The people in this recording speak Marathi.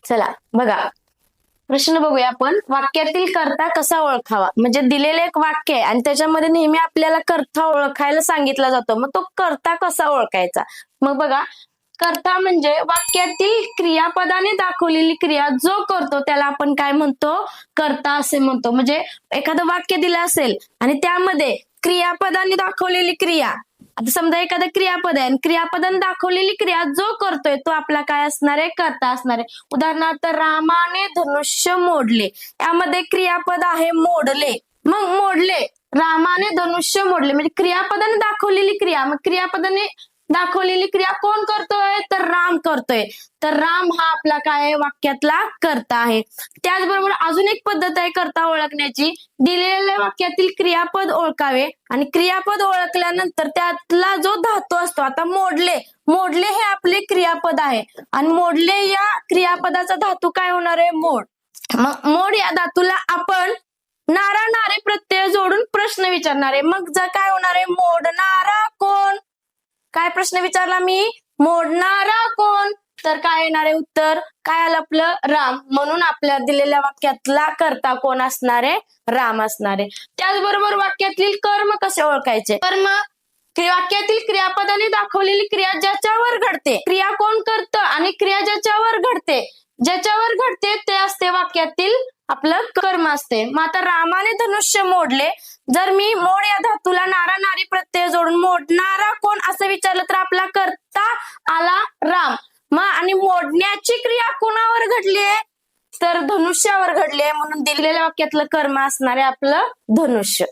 चला बघा, प्रश्न बघूया आपण. वाक्यातील कर्ता कसा ओळखावा. म्हणजे दिलेले एक वाक्य आहे आणि त्याच्यामध्ये नेहमी आपल्याला कर्ता ओळखायला सांगितला जातो. मग तो कर्ता कसा ओळखायचा. मग बघा, कर्ता म्हणजे वाक्यातील क्रियापदाने दाखवलेली क्रिया जो करतो त्याला आपण काय म्हणतो, कर्ता असे म्हणतो. म्हणजे एखादं वाक्य दिलं असेल आणि त्यामध्ये क्रियापदाने दाखवलेली क्रिया, आता समजा एखादं क्रियापद आहे आणि क्रियापदाने दाखवलेली क्रिया जो करतोय तो आपला काय असणार आहे, कर्ता असणार आहे. उदाहरणार्थ, रामाने धनुष्य मोडले. यामध्ये क्रियापद आहे मोडले. मग मोडले, रामाने धनुष्य मोडले म्हणजे क्रियापदाने दाखवलेली क्रिया. मग क्रियापदाने दाखवलेली क्रिया कोण करतोय, तर राम करतोय. तर राम हा आपला काय आहे, वाक्यातला कर्ता आहे. त्याचबरोबर अजून एक पद्धत आहे कर्ता ओळखण्याची. दिलेल्या वाक्यातील क्रियापद ओळखावे आणि क्रियापद ओळखल्यानंतर त्यातला जो धातू असतो, आता मोडले, मोडले हे आपले क्रियापद आहे आणि मोडले या क्रियापदाचा धातू काय होणार आहे, मोड. मग मोड या धातूला आपण नारा नारे प्रत्यय जोडून प्रश्न विचारणार आहे. मग जर काय होणार आहे, मोडणारा कोण. काय प्रश्न विचारला मी, मोडणारा कोण. तर काय येणार आहे उत्तर, काय आलं आपलं, राम. म्हणून आपल्या दिलेल्या वाक्यातला कर्ता कोण असणार आहे, राम असणार आहे. त्याचबरोबर वाक्यातील कर्म कसे ओळखायचे. कर्म वाक्यातील क्रियापदाने दाखवलेली क्रिया ज्याच्यावर घडते, क्रिया कोण करतं आणि क्रिया ज्याच्यावर घडते, ज्याच्यावर घडते ते असते वाक्यातील आपलं कर्म असते. मग आता रामाने धनुष्य मोडले, जर मी मोड या धातूला नारा नारी प्रत्यय जोडून मोडणारा कोण असं विचारलं तर आपला कर्ता आला राम. मग आणि मोडण्याची क्रिया कोणावर घडली आहे, तर धनुष्यावर घडली आहे. म्हणून दिलेल्या वाक्यातलं कर्म असणार आहे आपलं धनुष्य.